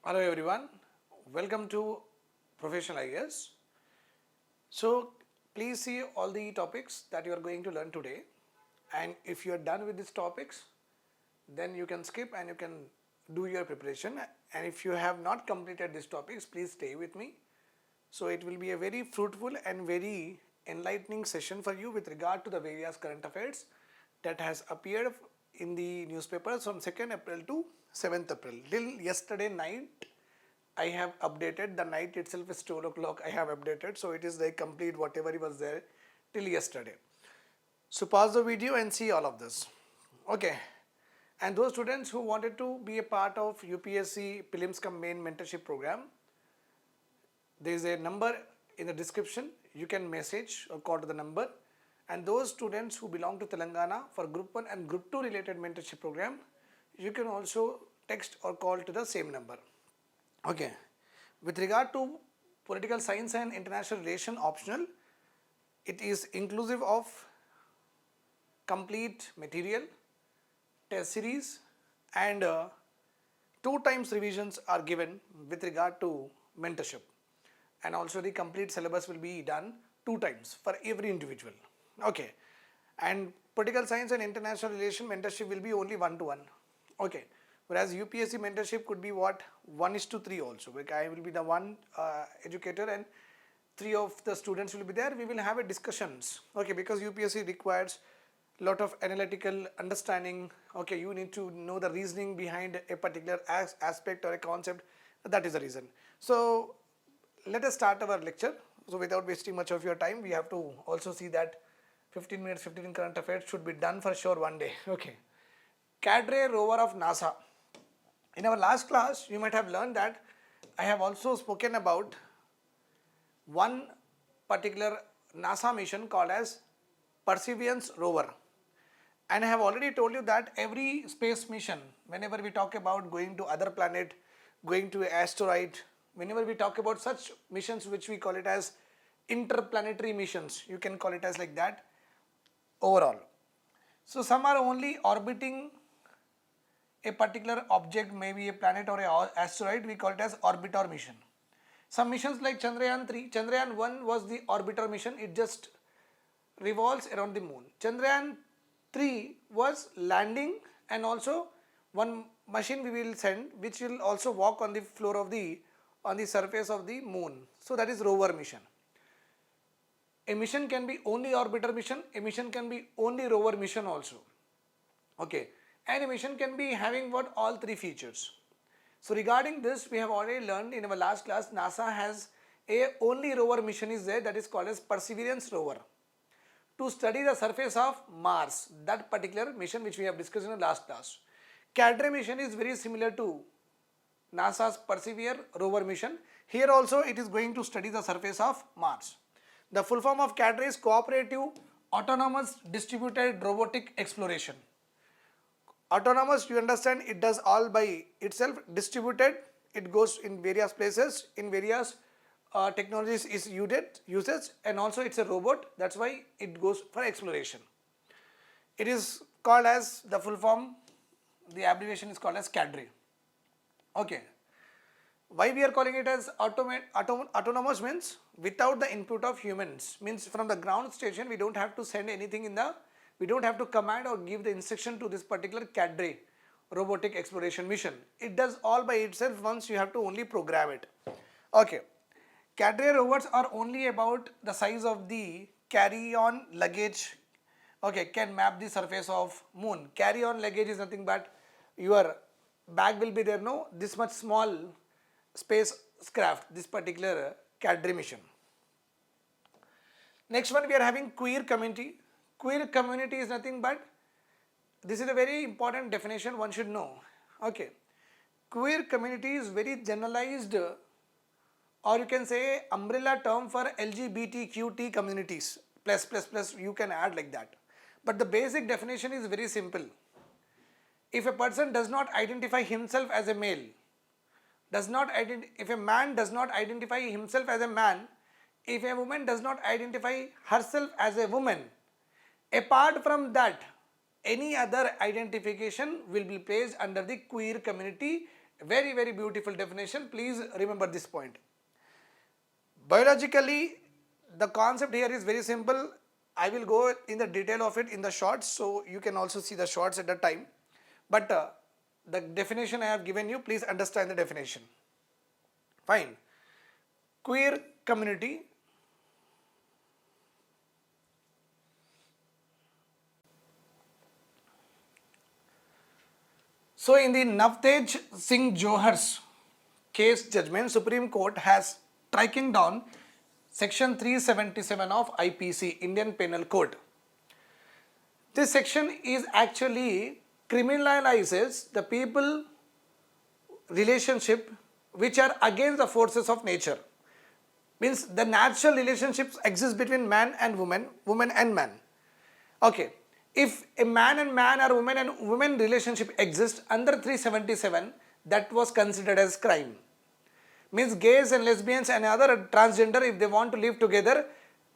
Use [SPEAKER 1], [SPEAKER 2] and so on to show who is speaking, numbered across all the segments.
[SPEAKER 1] Hello everyone, welcome to Professional IAS. So please see all the topics that you are going to learn today, and if you are done with these topics then you can skip and you can do your preparation, and if you have not completed these topics please stay with me. So it will be a very fruitful and very enlightening session for you with regard to the various current affairs that has appeared in the newspapers from 2nd April to 7th April. Till yesterday night I have updated, the night itself is 12 o'clock I have updated, so it is like complete whatever was there till yesterday. So pause the video and see all of this. Okay. And those students who wanted to be a part of UPSC Prelims Cum Main Mentorship Program, there is a number in the description, you can message or call to the number, and those students who belong to Telangana for Group 1 and Group 2 related mentorship program, you can also text or call to the same number. Okay. With regard to political science and international relation optional, it is inclusive of complete material, test series, and 2 times revisions are given with regard to mentorship, and also the complete syllabus will be done 2 times for every individual. Okay. And political science and international relation mentorship will be only 1-to-1. Okay. Whereas UPSC mentorship could be what? 1:3 also. I will be the one educator and 3 of the students will be there. We will have a discussions. Okay, because UPSC requires lot of analytical understanding. Okay, you need to know the reasoning behind a particular aspect or a concept. That is the reason. So let us start our lecture. So without wasting much of your time, we have to also see that 15 minutes, 15 current affairs should be done for sure one day. Okay. Cadre rover of NASA. In our last class, you might have learned that I have also spoken about one particular NASA mission called as Perseverance rover. And I have already told you that every space mission, whenever we talk about going to other planet, going to an asteroid, whenever we talk about such missions which we call it as interplanetary missions, you can call it as like that overall. So some are only orbiting a particular object, maybe a planet or an asteroid, we call it as orbiter mission. Some missions like Chandrayaan 3, Chandrayaan 1 was the orbiter mission, it just revolves around the moon. Chandrayaan 3 was landing, and also one machine we will send which will also walk on the floor of on the surface of the moon. So that is rover mission. A mission can be only orbiter mission, a mission can be only rover mission also. Okay. And a mission can be having what? All 3 features. So regarding this, we have already learned in our last class, NASA has a only rover mission is there, that is called as Perseverance rover, to study the surface of Mars, that particular mission which we have discussed in the last class. Cadre mission is very similar to NASA's Persevere rover mission. Here also it is going to study the surface of Mars. The full form of Cadre is Cooperative Autonomous Distributed Robotic Exploration. Autonomous, you understand, it does all by itself. Distributed, it goes in various places, in various technologies is usage, and also it's a robot, that's why it goes for exploration. It is called as the full form, the abbreviation is called as Cadre. Okay. Why we are calling it as autonomous means without the input of humans, means from the ground station we don't have to send anything we don't have to command or give the instruction to this particular Cadre robotic exploration mission. It does all by itself, once you have to only program it. Okay. Cadre rovers are only about the size of the carry-on luggage. Okay, can map the surface of moon. Carry-on luggage is nothing but your bag will be there, no? This much small spacecraft, this particular Cadre mission. Next one, we are having queer community. Queer community is nothing but, this is a very important definition one should know. Okay. Queer community is very generalized, or you can say umbrella term for LGBTQT communities, plus you can add like that. But the basic definition is very simple. If a person does not identify himself as a male, if a man does not identify himself as a man, if a woman does not identify herself as a woman, apart from that, any other identification will be placed under the queer community Very, very beautiful definition. Please remember this point. Biologically, the concept here is very simple. I will go in the detail of it in the shorts, so you can also see the shorts at the time. But the definition I have given you, please understand the definition. Fine. Queer community So in the Navtej Singh Johhar's case judgment, Supreme Court has striking down section 377 of IPC, Indian Penal Code. This section is actually criminalizes the people relationship which are against the forces of nature. Means the natural relationships exist between man and woman, woman and man. Okay. If a man and man or woman and woman relationship exists under 377, that was considered as crime. Means gays and lesbians and other transgender, if they want to live together,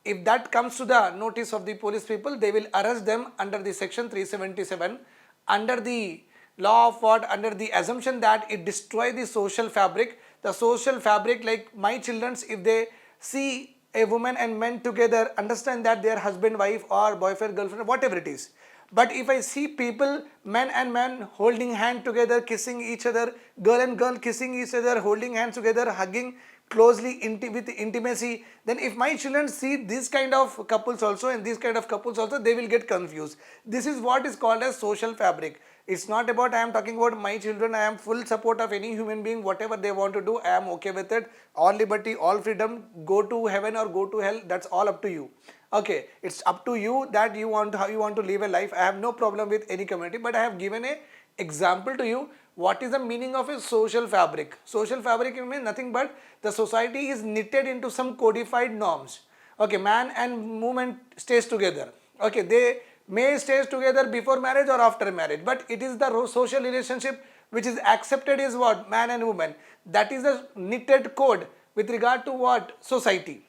[SPEAKER 1] if that comes to the notice of the police people, they will arrest them under the section 377 under the law of what? Under the assumption that it destroys the social fabric. The social fabric, like my children's, if they see a woman and men together, understand that they are husband, wife or boyfriend, girlfriend, whatever it is. But if I see people, men and men holding hand together, kissing each other, girl and girl kissing each other, holding hands together, hugging closely with intimacy, then if my children see this kind of couples also and these kind of couples also, they will get confused. This is what is called as social fabric. It's not about I am talking about my children. I am full support of any human being, whatever they want to do, I am okay with it. All liberty, all freedom, go to heaven or go to hell, that's all up to you. Okay, it's up to you that you want how you want to live a life. I have no problem with any community, but I have given a example to you. What is the meaning of a social fabric? Social fabric means nothing but the society is knitted into some codified norms. Okay, man and woman stays together. Okay, they may stays together before marriage or after marriage, but it is the social relationship which is accepted is what? Man and woman. That is the knitted code with regard to what? Society.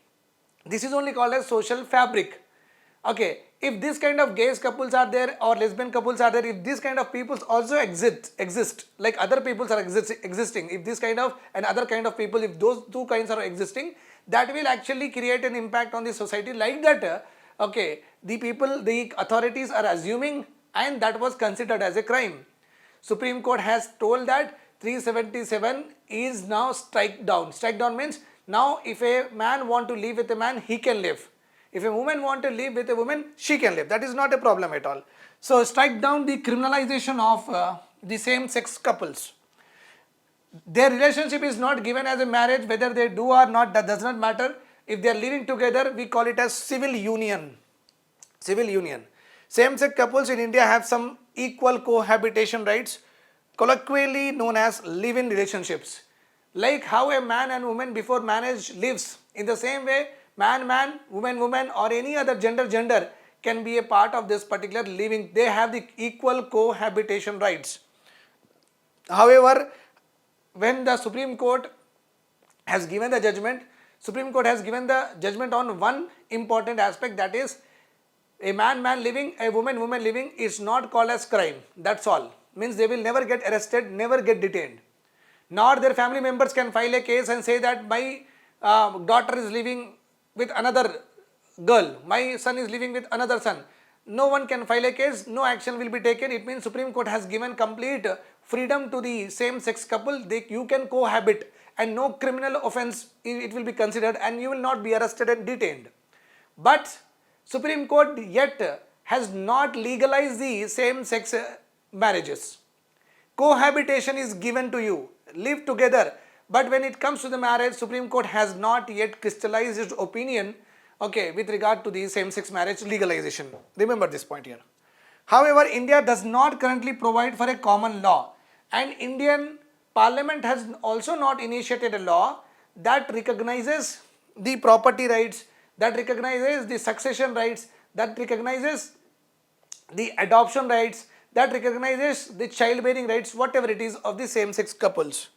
[SPEAKER 1] This is only called as social fabric. Okay, if this kind of gays couples are there or lesbian couples are there, if this kind of peoples also exist like other peoples are existing, if this kind of and other kind of people, if those two kinds are existing, that will actually create an impact on the society like that. Okay, the people, the authorities are assuming, and that was considered as a crime. Supreme Court has told that 377 is now strike down. Strike down means now if a man want to live with a man, he can live. If a woman want to live with a woman, she can live. That is not a problem at all. So strike down the criminalization of the same sex couples. Their relationship is not given as a marriage, whether they do or not, that does not matter. If they are living together, we call it as civil union. Civil union. Same-sex couples in India have some equal cohabitation rights, colloquially known as live-in relationships. Like how a man and woman before marriage lives, in the same way, man, woman, or any other gender can be a part of this particular living. They have the equal cohabitation rights. However, when the Supreme Court has given the judgment, Supreme Court has given the judgment on one important aspect, that is a man living, a woman living is not called as crime. That's all. Means they will never get arrested, never get detained. Nor their family members can file a case and say that my daughter is living with another girl, my son is living with another son. No one can file a case, no action will be taken. It means Supreme Court has given complete freedom to the same-sex couple. You can cohabit and no criminal offence it will be considered and you will not be arrested and detained. But Supreme Court yet has not legalized the same-sex marriages. Cohabitation is given to you, live together. But when it comes to the marriage, Supreme Court has not yet crystallized its opinion, okay, with regard to the same-sex marriage legalization. Remember this point here. However, India does not currently provide for a common law, and Indian Parliament has also not initiated a law that recognizes the property rights, that recognizes the succession rights, that recognizes the adoption rights, that recognizes the childbearing rights, whatever it is of the same-sex couples.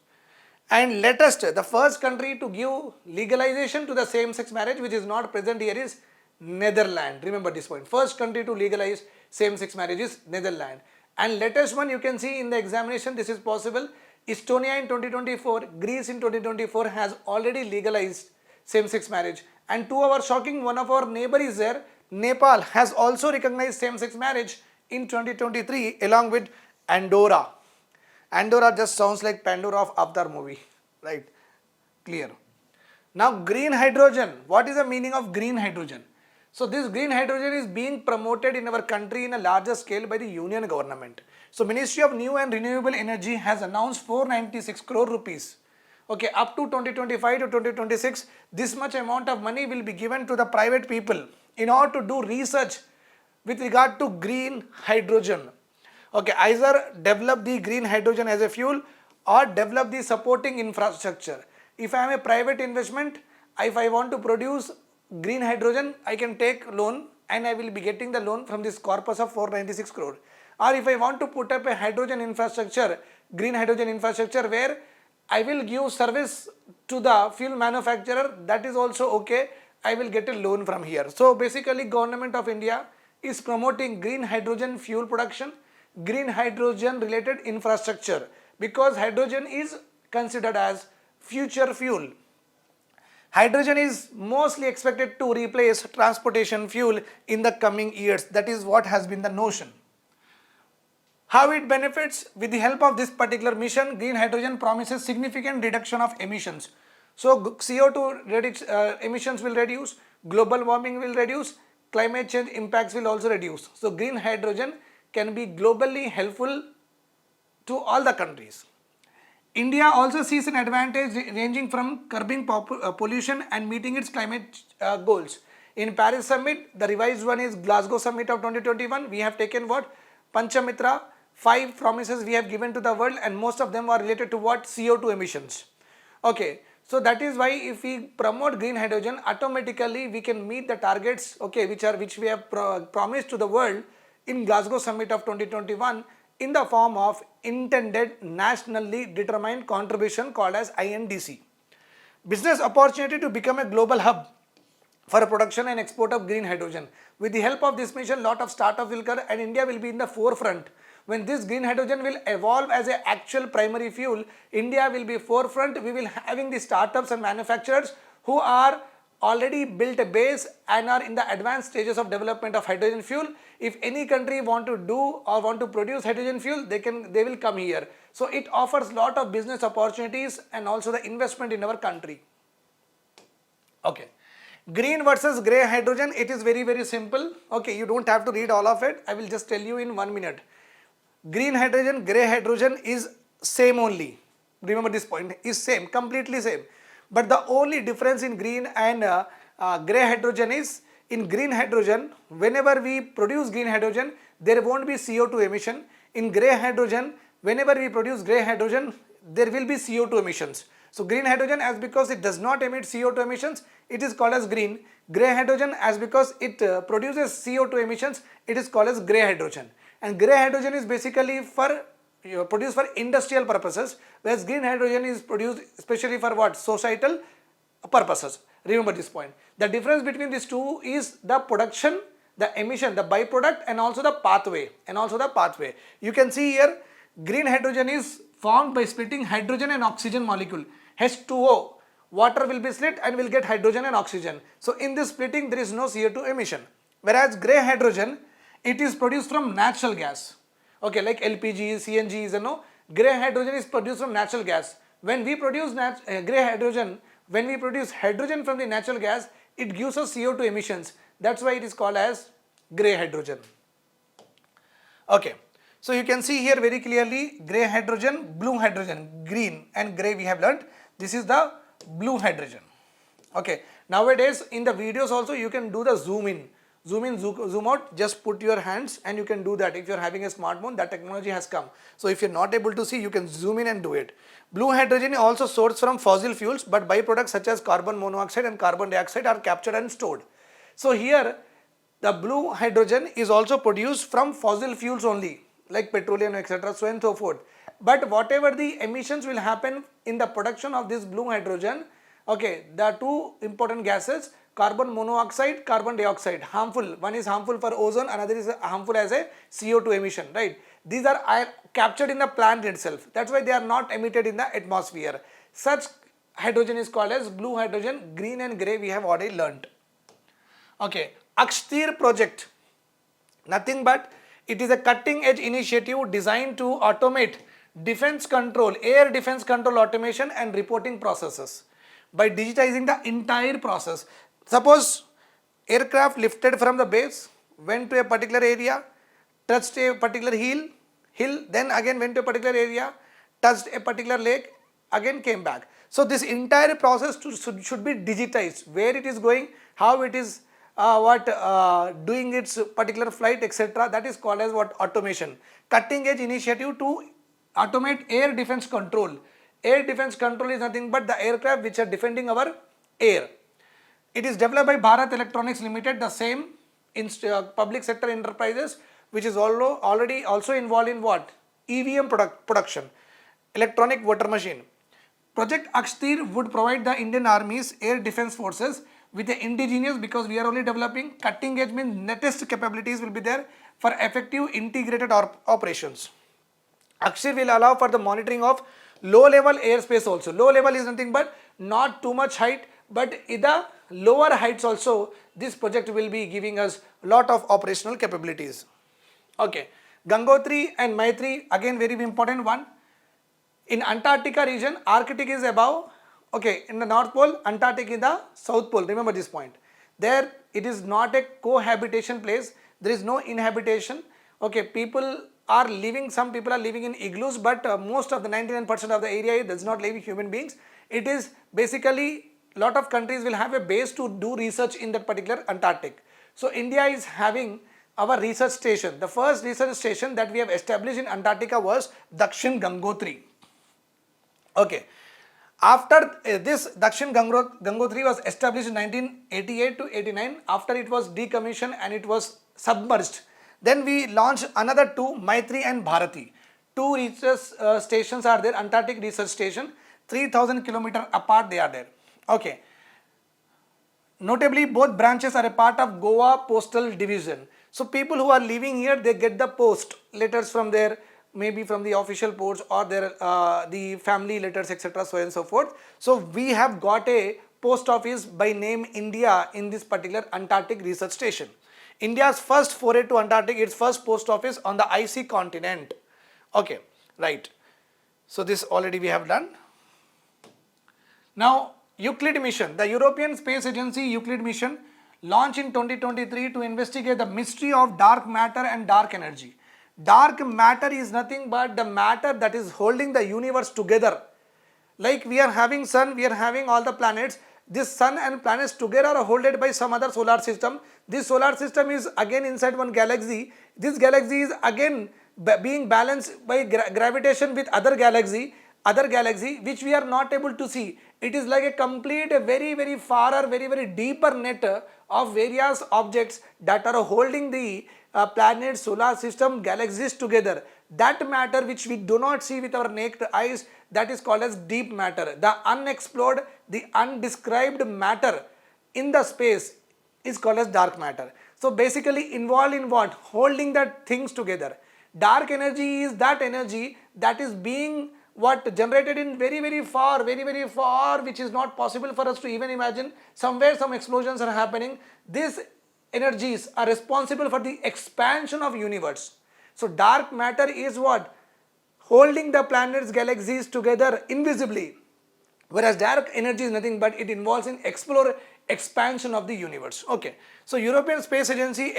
[SPEAKER 1] And latest, the first country to give legalization to the same-sex marriage, which is not present here, is Netherlands. Remember this point. First country to legalize same-sex marriage is Netherlands. And latest one you can see in the examination, this is possible. Estonia in 2024, Greece in 2024 has already legalized same-sex marriage. And to our shocking, one of our neighbor is there, Nepal has also recognized same-sex marriage in 2023 along with Andorra. Andorra just sounds like Pandora of Avatar movie, right? Clear. Now green hydrogen, what is the meaning of green hydrogen? So this green hydrogen is being promoted in our country in a larger scale by the union government. So Ministry of New and Renewable Energy has announced 496 crore rupees. Okay, up to 2025 to 2026, this much amount of money will be given to the private people in order to do research with regard to green hydrogen. Okay, either develop the green hydrogen as a fuel or develop the supporting infrastructure. If I am a private investment, if I want to produce green hydrogen, I can take loan and I will be getting the loan from this corpus of 496 crore. Or if I want to put up a hydrogen infrastructure, green hydrogen infrastructure where I will give service to the fuel manufacturer, that is also okay. I will get a loan from here. So basically Government of India is promoting green hydrogen fuel production, green hydrogen related infrastructure, because hydrogen is considered as future fuel. Hydrogen is mostly expected to replace transportation fuel in the coming years. That is what has been the notion. How it benefits? With the help of this particular mission, green hydrogen promises significant reduction of emissions. So CO2 emissions will reduce, global warming will reduce, climate change impacts will also reduce. So green hydrogen can be globally helpful to all the countries. India also sees an advantage ranging from curbing pollution and meeting its climate goals. In Paris Summit, the revised one is Glasgow Summit of 2021. We have taken what? Panchamitra, 5 promises we have given to the world, and most of them are related to what? CO2 emissions. Okay, so that is why if we promote green hydrogen, automatically we can meet the targets, okay, which we have promised to the world in Glasgow Summit of 2021 in the form of intended nationally determined contribution called as INDC. Business opportunity to become a global hub for production and export of green hydrogen. With the help of this mission, lot of startups will come and India will be in the forefront. When this green hydrogen will evolve as an actual primary fuel, India will be forefront. We will having the startups and manufacturers who are already built a base and are in the advanced stages of development of hydrogen fuel. If any country want to do or want to produce hydrogen fuel, they will come here. So it offers lot of business opportunities and also the investment in our country. Okay, green versus grey hydrogen, it is very simple. Okay, you don't have to read all of it. I will just tell you in 1 minute. Green hydrogen, grey hydrogen is same only. Remember this point is same, completely same. But the only difference in green and grey hydrogen is, in green hydrogen, whenever we produce green hydrogen, there won't be CO2 emission. In grey hydrogen, whenever we produce grey hydrogen, there will be CO2 emissions. So green hydrogen, as because it does not emit CO2 emissions, it is called as green. Grey hydrogen, as because it produces CO2 emissions, it is called as grey hydrogen. And grey hydrogen is basically for produced for industrial purposes, whereas green hydrogen is produced especially for what? Societal purposes. Remember this point. The difference between these two is the production, the emission, the byproduct, and also the pathway. You can see here, green hydrogen is formed by splitting hydrogen and oxygen molecule. H2O, water will be split and will get hydrogen and oxygen. So in this splitting, there is no CO2 emission. Whereas grey hydrogen, it is produced from natural gas. Okay, like LPG, CNG, grey hydrogen is produced from natural gas. When we produce grey hydrogen, when we produce hydrogen from the natural gas, it gives us CO2 emissions. That's why it is called as grey hydrogen. Okay, so you can see here very clearly grey hydrogen, blue hydrogen, green and grey we have learnt. This is the blue hydrogen. Okay, nowadays in the videos also you can do the zoom in, zoom out, just put your hands and you can do that. If you are having a smartphone, that technology has come. So if you are not able to see, you can zoom in and do it. Blue hydrogen is also sourced from fossil fuels, but byproducts such as carbon monoxide and carbon dioxide are captured and stored. So here the blue hydrogen is also produced from fossil fuels only, like petroleum, etc., so and so forth. But whatever the emissions will happen in the production of this blue hydrogen, okay, the two important gases, carbon monoxide, carbon dioxide, harmful. One is harmful for ozone, another is harmful as a CO2 emission, right? These are captured in the plant itself. That's why they are not emitted in the atmosphere. Such hydrogen is called as blue hydrogen. Green and grey we have already learnt. Okay, Akstir project, nothing but it is a cutting edge initiative designed to automate defense control, air defense control automation and reporting processes by digitizing the entire process. Suppose aircraft lifted from the base, went to a particular area, touched a particular hill, then again went to a particular area, touched a particular lake, again came back. So this entire process should be digitized, where it is going, how it is doing its particular flight, etc. That is called as what? Automation. Cutting edge initiative to automate air defense control. Air defense control is nothing but the aircraft which are defending our air. It is developed by Bharat Electronics Limited, the same public sector enterprises which is already also involved in what? EVM production, electronic voter machine. Project Akstir would provide the Indian Army's air defense forces with the indigenous, because we are only developing, cutting edge means latest capabilities will be there for effective integrated operations. Akstir will allow for the monitoring of low level airspace also. Low level is nothing but not too much height, but in the lower heights also this project will be giving us lot of operational capabilities. Okay, Gangotri and Maitri, again very important one. In Antarctica region, Arctic is above, okay, in the North Pole, Antarctic is the South Pole, remember this point. There it is not a cohabitation place, there is no inhabitation, okay, people are living, some people are living in igloos, but most of the 99% of the area does not live human beings. It is basically, lot of countries will have a base to do research in that particular Antarctic. So India is having our research station. The first research station that we have established in Antarctica was Dakshin Gangotri. Okay, after this Dakshin Gangotri was established in 1988 to 89, after it was decommissioned and it was submerged, then we launched another two, Maitri and Bharati. Two research stations are there, Antarctic Research Station, 3000 kilometers apart they are there. Okay, notably both branches are a part of Goa Postal Division. So people who are living here, they get the post letters from their, maybe from the official ports or their the family letters, etc., so and so forth. So we have got a post office by name India in this particular Antarctic Research Station. India's first foray to Antarctic, its first post office on the icy continent. Okay, right. So this already we have done. Now Euclid mission, the European Space Agency Euclid mission launched in 2023 to investigate the mystery of dark matter and dark energy. Dark matter is nothing but the matter that is holding the universe together. Like we are having sun, we are having all the planets. This sun and planets together are held by some other solar system. This solar system is again inside one galaxy. This galaxy is again being balanced by gravitation with other galaxy which we are not able to see. It is like a complete, a very far, very deeper net of various objects that are holding the planets, solar system, galaxies together. That matter which we do not see with our naked eyes, that is called as deep matter. The unexplored, the undescribed matter in the space is called as dark matter. So basically involved in what? Holding that things together. Dark energy is that energy that is being what generated in very far, which is not possible for us to even imagine. Somewhere some explosions are happening. These energies are responsible for the expansion of universe. So dark matter is what? Holding the planets, galaxies together invisibly. Whereas dark energy is nothing but it involves in expansion of the universe. Okay. So European Space Agency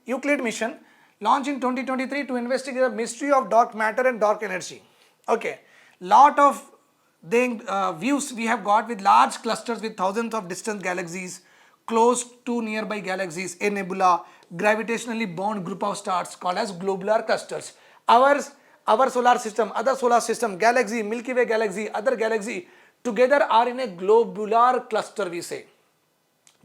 [SPEAKER 1] Euclid mission launched in 2023 to investigate the mystery of dark matter and dark energy. Okay. Lot of views we have got with large clusters with thousands of distant galaxies, close to nearby galaxies, a nebula, gravitationally bound group of stars called as globular clusters. Our solar system, other solar system, galaxy, Milky Way galaxy, other galaxy together are in a globular cluster, we say.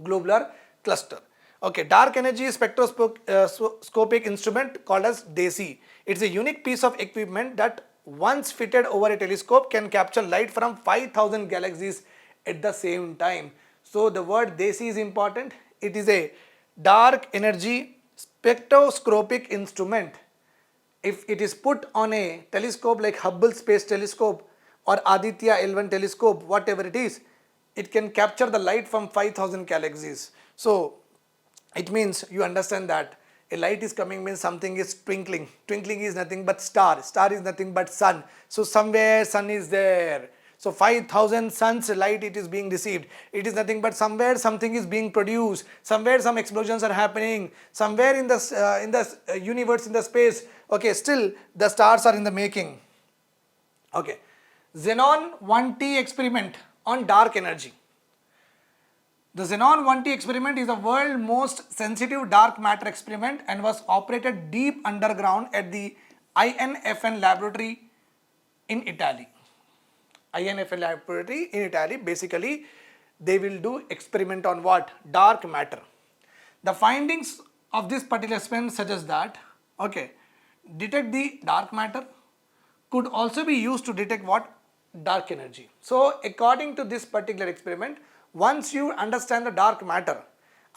[SPEAKER 1] Globular cluster. Okay, dark energy spectroscopic instrument called as DESI. It's a unique piece of equipment that once fitted over a telescope can capture light from 5000 galaxies at the same time. So the word desi is important. It is a dark energy spectroscopic instrument. If it is put on a telescope like Hubble Space Telescope or Aditya L1 telescope, whatever it can capture the light from 5000 galaxies. So it means you understand that a light is coming means something is twinkling. Twinkling is nothing but star. Star is nothing but sun. So somewhere sun is there. So 5000 suns light it is being received. It is nothing but somewhere something is being produced. Somewhere some explosions are happening. Somewhere in the universe, in the space. Okay, still the stars are in the making. Okay, Xenon 1T experiment on dark energy. The Xenon 1T experiment is the world's most sensitive dark matter experiment and was operated deep underground at the INFN laboratory in Italy. INFN laboratory in Italy, basically they will do experiment on what? Dark matter. The findings of this particular experiment suggest that, okay, detect the dark matter could also be used to detect what? Dark energy. So according to this particular experiment, once you understand the dark matter,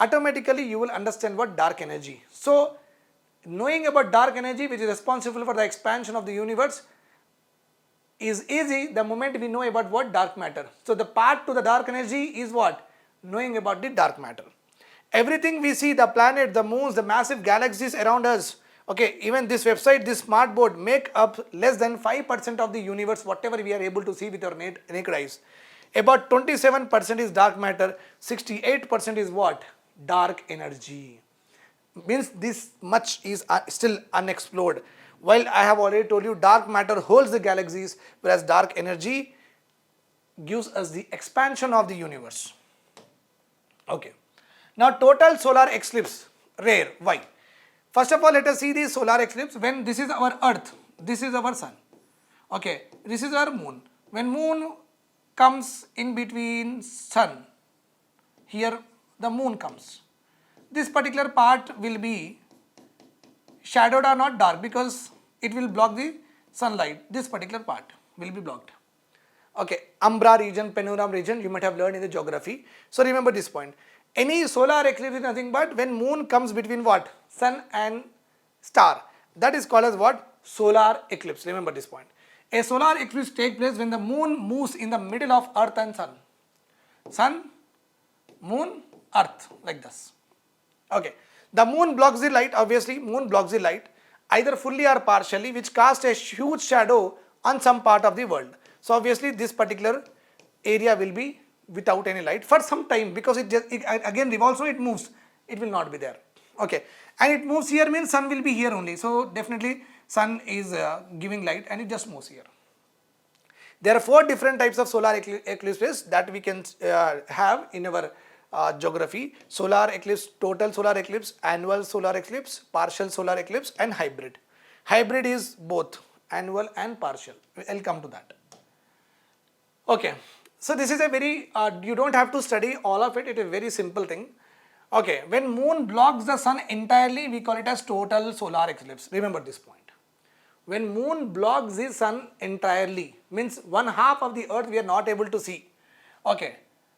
[SPEAKER 1] automatically you will understand what dark energy. So knowing about dark energy, which is responsible for the expansion of the universe, is easy the moment we know about what? Dark matter. So the path to the dark energy is what? Knowing about the dark matter. Everything we see, the planet, the moons, the massive galaxies around us, okay, even this website, this smart board make up less than 5% of the universe, whatever we are able to see with our naked eyes. About 27% is dark matter, 68% is what? Dark energy. Means this much is still unexplored. While I have already told you dark matter holds the galaxies, whereas dark energy gives us the expansion of the universe. Okay. Now total solar eclipse, rare. Why? First of all, let us see the solar eclipse. When this is our earth, this is our sun. Okay, this is our moon. When moon comes in between sun, here the moon comes. This particular part will be shadowed or not dark because it will block the sunlight. This particular part will be blocked. Okay, umbra region, penumbra region, you might have learned in the geography. So remember this point. Any solar eclipse is nothing but when moon comes between what? Sun and star. That is called as what? Solar eclipse. Remember this point. A solar eclipse takes place when the moon moves in the middle of earth and sun. Sun, moon, earth, like this. Okay. The moon blocks the light, obviously moon blocks the light either fully or partially, which casts a huge shadow on some part of the world. So obviously this particular area will be without any light for some time because it again revolves, so it moves, it will not be there. Okay, and it moves here means sun will be here only, so definitely sun is giving light and it just moves here. There are 4 different types of solar eclipses that we can have in our geography: solar eclipse, total solar eclipse, annual solar eclipse, partial solar eclipse, and hybrid. Hybrid is both annual and partial. I'll come to that. Okay, so this is a very, you don't have to study all of it, it is a very simple thing. Okay, when moon blocks the sun entirely, we call it as total solar eclipse. Remember this point. When moon blocks the sun entirely, means 1/2 of the earth we are not able to see. Okay,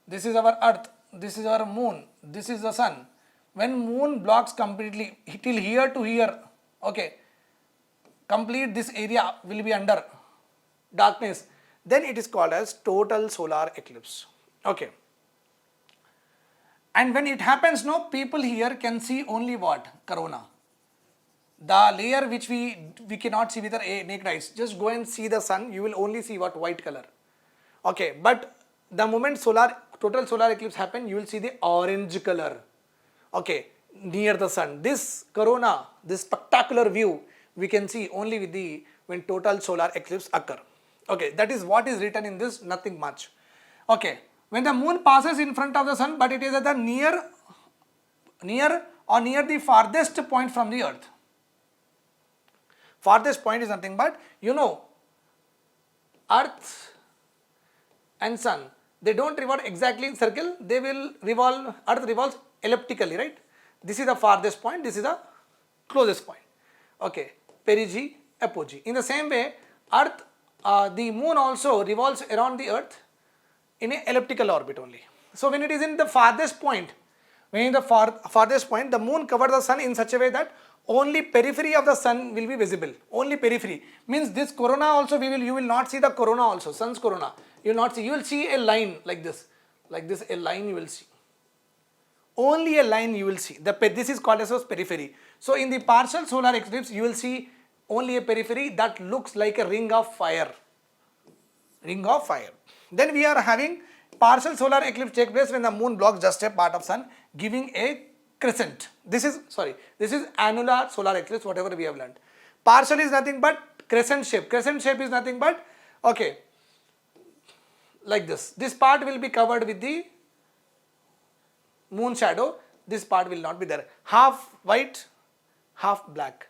[SPEAKER 1] this is our earth, this is our moon, this is the sun. When moon blocks completely till here to here, okay, complete this area will be under darkness, then it is called as total solar eclipse. Okay. And when it happens, no, people here can see only what? Corona. The layer which we cannot see with our naked eyes. Just go and see the sun, you will only see what? White color. Okay, but the moment total solar eclipse happen, you will see the orange color. Okay, near the sun. This corona, this spectacular view, we can see only with when total solar eclipse occur. Okay, that is what is written in this, nothing much. Okay, when the moon passes in front of the sun, but it is at the near the farthest point from the earth. Farthest point is nothing but, you know, earth and sun, they don't revolve exactly in circle, they will revolve, earth revolves elliptically, right? This is the farthest point, this is the closest point. Okay, perigee, apogee. In the same way, the moon also revolves around the earth in an elliptical orbit only. So when it is in the farthest point, when in the farthest point, the moon covers the sun in such a way that only periphery of the sun will be visible. Only periphery means this corona also you will not see the corona also, sun's corona. You will not see. You will see a line like this, a line you will see. Only a line you will see. This is called as periphery. So in the partial solar eclipse, you will see only a periphery that looks like a ring of fire. Ring of fire. Then we are having partial solar eclipse take place when the moon blocks just a part of sun, giving a crescent. This is annular solar eclipse, whatever we have learned. Partial is nothing but crescent shape. Crescent shape is nothing but, okay, like this. This part will be covered with the moon shadow. This part will not be there. Half white, half black.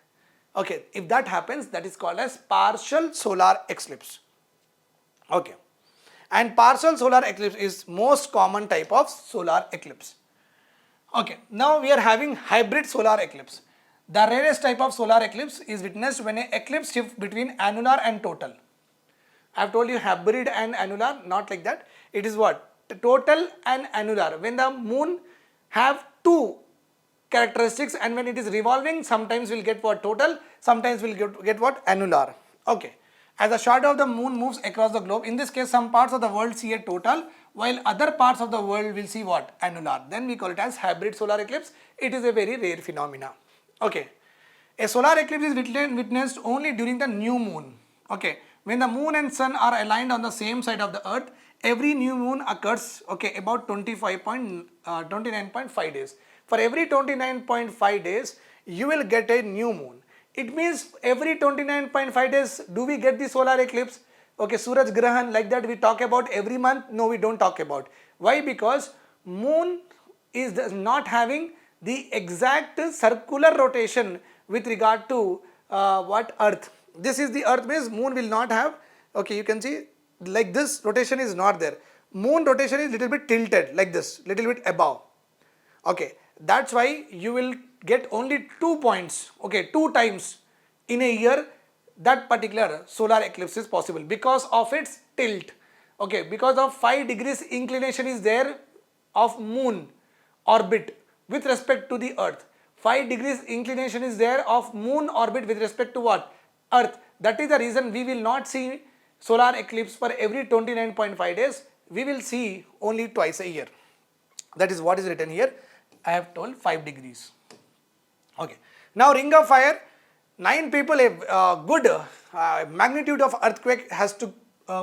[SPEAKER 1] Okay, if that happens, that is called as partial solar eclipse. Okay, and partial solar eclipse is most common type of solar eclipse. Okay, now we are having hybrid solar eclipse. The rarest type of solar eclipse is witnessed when an eclipse shifts between annular and total. I have told you hybrid and annular, not like that. It is what? Total and annular. When the moon have two characteristics, and when it is revolving, sometimes we'll get what? Total, sometimes we'll get what? Annular. Okay. As the shadow of the moon moves across the globe, in this case some parts of the world see a total, while other parts of the world will see what? Annular. Then we call it as hybrid solar eclipse. It is a very rare phenomena. Okay. A solar eclipse is witnessed only during the new moon. Okay. When the moon and sun are aligned on the same side of the earth, every new moon occurs, okay, about 29.5 days. For every 29.5 days, you will get a new moon. It means every 29.5 days, do we get the solar eclipse? Okay, Suraj Grahan, like that we talk about every month? No, we don't talk about. Why? Because moon is not having the exact circular rotation with regard to what? Earth. This is the earth means moon will not have, okay, you can see like this rotation is not there. Moon rotation is little bit tilted like this, little bit above. Okay, that's why you will get only 2 points, okay, 2 times in a year that particular solar eclipse is possible because of its tilt. Okay, because of 5 degrees inclination is there of moon orbit with respect to the earth. 5 degrees inclination is there of moon orbit with respect to what? Earth. That is the reason we will not see solar eclipse for every 29.5 days. We will see only twice a year. That is what is written here. I have told 5 degrees. Okay. Now ring of fire, 9 people, a good magnitude of earthquake has took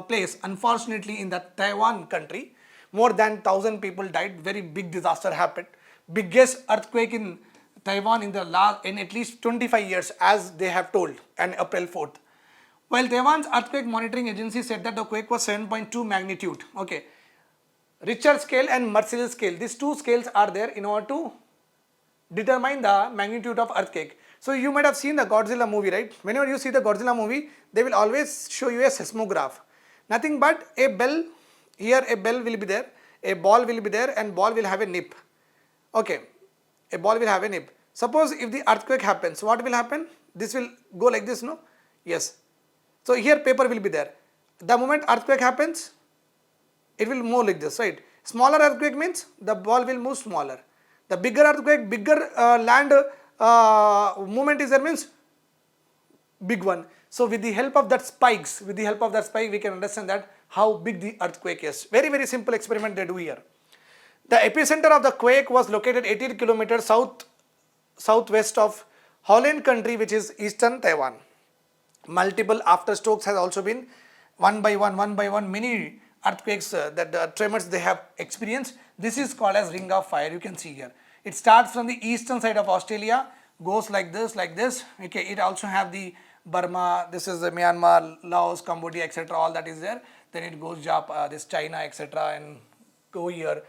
[SPEAKER 1] place unfortunately in the Taiwan country. More than 1,000 people died. Very big disaster happened. Biggest earthquake in Taiwan in at least 25 years, as they have told on April 4th. While Taiwan's earthquake monitoring agency said that the quake was 7.2 magnitude. Okay. Richter scale and Mercalli scale. These 2 scales are there in order to determine the magnitude of earthquake. So you might have seen the Godzilla movie, right? Whenever you see the Godzilla movie, they will always show you a seismograph. Nothing but a bell. Here a bell will be there, a ball will be there, and ball will have a nip. Okay. A ball will have a nip. Suppose if the earthquake happens, what will happen? This will go like this, no? Yes. So here paper will be there. The moment earthquake happens, it will move like this, right? Smaller earthquake means the ball will move smaller. The bigger earthquake, bigger land movement is there means big one. So with the help of that spikes, we can understand that how big the earthquake is. Very, very simple experiment they do here. The epicenter of the quake was located 18 kilometers southwest of Holland country, which is eastern Taiwan. Multiple afterstrokes has also been one by one, many earthquakes that the tremors they have experienced. This is called as ring of fire. You can see here. It starts from the eastern side of Australia, goes like this. Okay, it also have the Burma, this is the Myanmar, Laos, Cambodia, etc. All that is there. Then it goes this China, etc. and go here,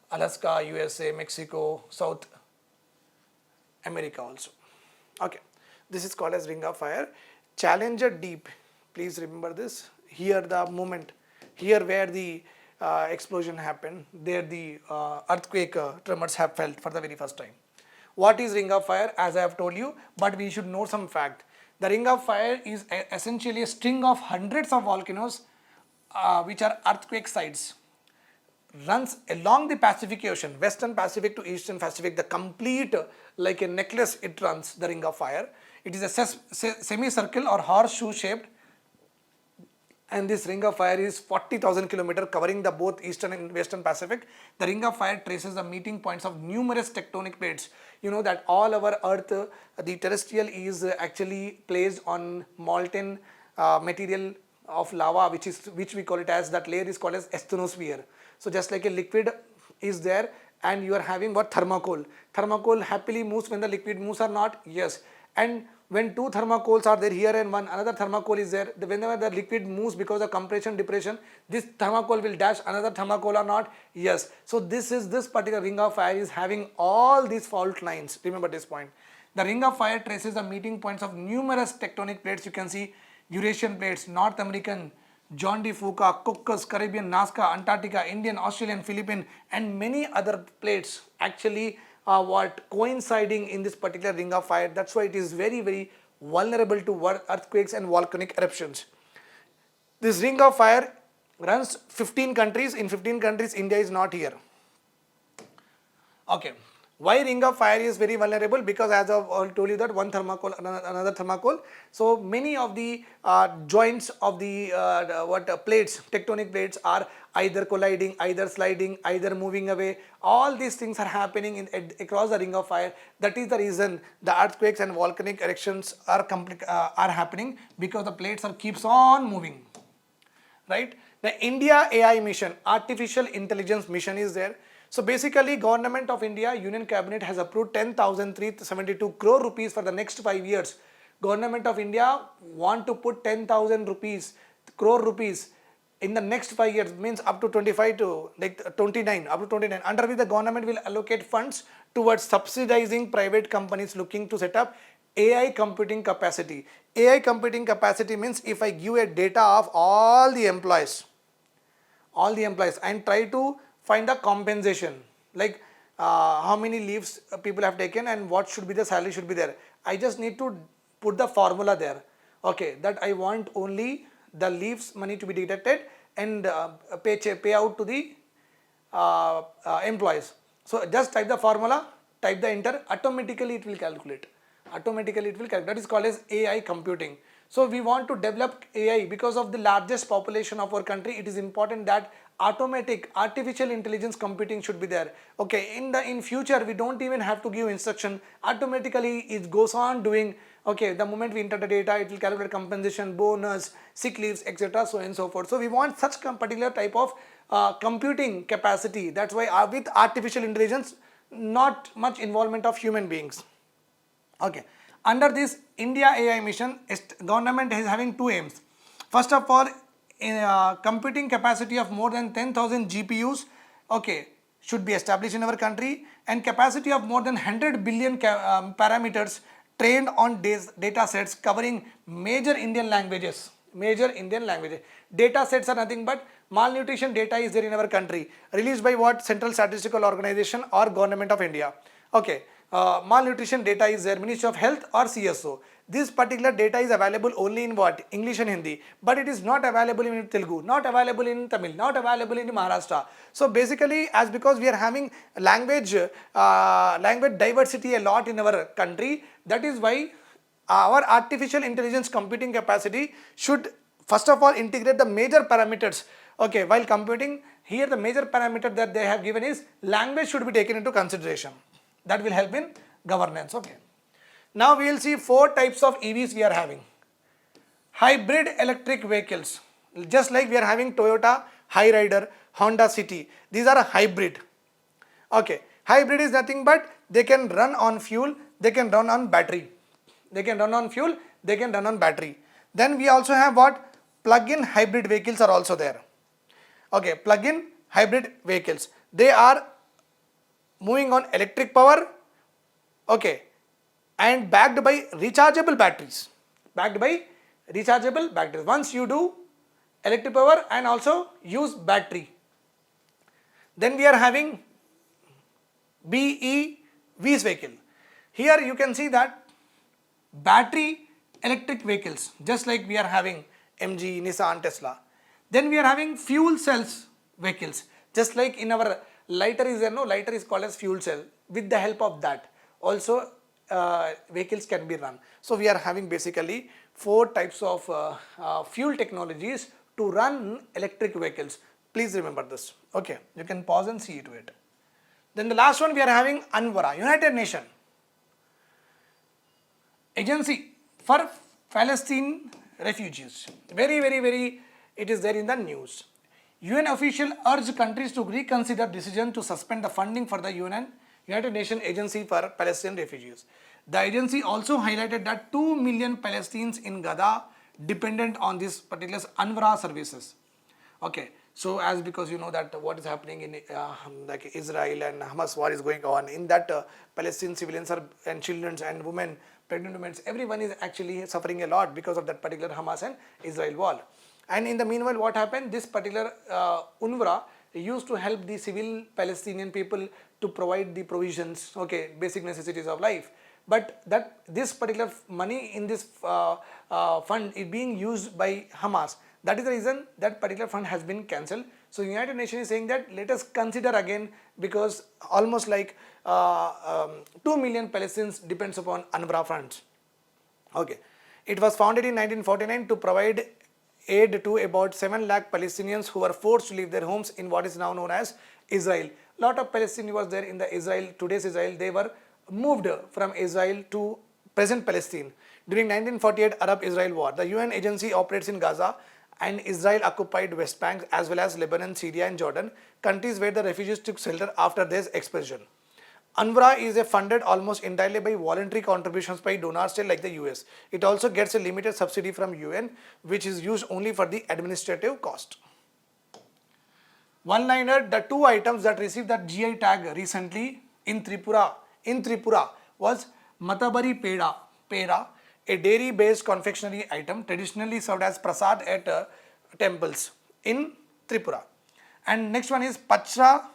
[SPEAKER 1] Alaska, USA, Mexico, South America also. Okay, this is called as ring of fire. Challenger deep, please remember this. Here the moment, here where the explosion happened, there the earthquake tremors have felt for the very first time. What is ring of fire? As I have told you, but we should know some fact. The ring of fire is essentially a string of hundreds of volcanoes which are earthquake sites. runs along the Pacific Ocean, Western Pacific to Eastern Pacific, the complete like a necklace it runs, the ring of fire. It is a semicircle or horseshoe shaped, and this ring of fire is 40,000 kilometers covering the both Eastern and Western Pacific. The ring of fire traces the meeting points of numerous tectonic plates. You know that all our earth, the terrestrial is actually placed on molten material of lava, which we call it as, that layer is called as asthenosphere. So just like a liquid is there, and you are having what, thermocole. Thermocole happily moves when the liquid moves or not? Yes. And when two thermocoles are there here and one another thermocole is there, whenever the liquid moves because of compression depression, this thermocole will dash another thermocole or not? Yes. So this particular ring of fire is having all these fault lines. Remember this point. The ring of fire traces the meeting points of numerous tectonic plates. You can see Eurasian plates, North American, John D. Fuca, Caucasus, Caribbean, Nazca, Antarctica, Indian, Australian, Philippine, and many other plates actually what coinciding in this particular ring of fire. That's why it is very, very vulnerable to earthquakes and volcanic eruptions. This ring of fire runs 15 countries. In 15 countries, India is not here. Okay. Why ring of fire is very vulnerable? Because as I've told you that one thermocole, another thermocole. So many of the joints of the plates, tectonic plates are either colliding, either sliding, either moving away. All these things are happening across the ring of fire. That is the reason the earthquakes and volcanic eruptions are happening, because the plates keeps on moving. Right? The India AI mission, artificial intelligence mission is there. So basically, Government of India, Union Cabinet has approved 10,372 crore rupees for the next 5 years. Government of India want to put 10,000 crore rupees in the next 5 years, means up to 25 to like 29, up to 29. Under which the government will allocate funds towards subsidizing private companies looking to set up AI computing capacity. AI computing capacity means if I give a data of all the employees and try to find the compensation, like how many leaves people have taken and what should be the salary should be there. I just need to put the formula there. Okay, that I want only the leaves money to be deducted and pay out to the employees. So just type the formula, type the enter, automatically it will calculate. That is called as AI computing. So we want to develop AI because of the largest population of our country. It is important that artificial intelligence computing should be there. Okay, in future we don't even have to give instruction. Automatically it goes on doing. Okay, the moment we enter the data, it will calculate compensation, bonus, sick leaves, etc. so on and so forth. So we want such particular type of computing capacity. That's why with artificial intelligence, not much involvement of human beings. Okay. Under this India AI mission, government is having two aims. First of all, computing capacity of more than 10,000 GPUs, okay, should be established in our country, and capacity of more than 100 billion parameters trained on data sets covering major Indian languages. Data sets are nothing but malnutrition data is there in our country, released by what? Central Statistical Organization or Government of India. Okay. Malnutrition data is there, Ministry of Health or CSO. This particular data is available only in what? English and Hindi, but it is not available in Telugu, not available in Tamil, not available in Maharashtra. So basically, because we are having language diversity a lot in our country, that is why our artificial intelligence computing capacity should first of all integrate the major parameters. Okay, while computing, here the major parameter that they have given is language should be taken into consideration. That will help in governance. Okay. Now we will see 4 types of EVs we are having. Hybrid electric vehicles. Just like we are having Toyota Hyrider, Honda City. These are a hybrid. Okay. Hybrid is nothing but they can run on fuel, they can run on battery. Then we also have what? Plug-in hybrid vehicles are also there. Okay. Plug-in hybrid vehicles. They are moving on electric power, okay, and backed by rechargeable batteries. Once you do electric power and also use battery. Then we are having BEVs vehicle. Here you can see that battery electric vehicles, just like we are having MG, Nissan, Tesla. Then we are having fuel cells vehicles. Just like in our lighter is there, no, lighter is called as fuel cell. With the help of that also vehicles can be run. So we are having basically 4 types of fuel technologies to run electric vehicles. Please remember this. Okay, you can pause and see to it. Then the last one we are having UNRWA, United Nations Agency for Palestine Refugees. Very, it is there in the news. UN official urged countries to reconsider decision to suspend the funding for the United Nations Agency for Palestinian Refugees. The agency also highlighted that 2 million Palestinians in Gaza dependent on this particular UNRWA services. Okay, so as because you know that what is happening in like Israel and Hamas war is going on, in that Palestinian civilians are, and children and women, pregnant women, everyone is actually suffering a lot because of that particular Hamas and Israel war. And in the meanwhile, what happened? This particular UNRWA used to help the civil Palestinian people to provide the provisions, okay, basic necessities of life. But that this particular money in this fund is being used by Hamas. That is the reason that particular fund has been cancelled. So United Nations is saying that let us consider again, because almost like 2 million Palestinians depends upon UNRWA funds. Okay, it was founded in 1949 to provide aid to about 7 lakh Palestinians who were forced to leave their homes in what is now known as Israel. Lot of Palestinians was there in the Israel, today's Israel. They were moved from Israel to present Palestine. During 1948 Arab-Israel war, the UN agency operates in Gaza and Israel occupied West Bank as well as Lebanon, Syria and Jordan, countries where the refugees took shelter after their expulsion. UNRWA is funded almost entirely by voluntary contributions by donors like the US. It also gets a limited subsidy from UN, which is used only for the administrative cost. One-liner, the 2 items that received the GI tag recently in Tripura was Matabari Peda, a dairy-based confectionery item traditionally served as prasad at temples in Tripura. And next one is Pachra.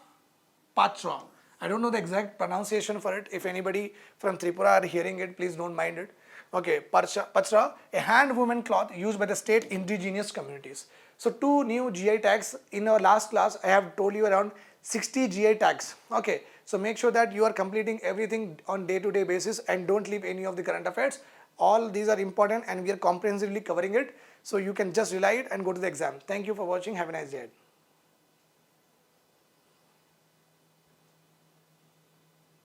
[SPEAKER 1] I don't know the exact pronunciation for it. If anybody from Tripura are hearing it, please don't mind it. Okay, Pachra, a hand woven cloth used by the state indigenous communities. So 2 new GI tags. In our last class, I have told you around 60 GI tags. Okay, so make sure that you are completing everything on day-to-day basis and don't leave any of the current affairs. All these are important and we are comprehensively covering it. So you can just rely it and go to the exam. Thank you for watching. Have a nice day.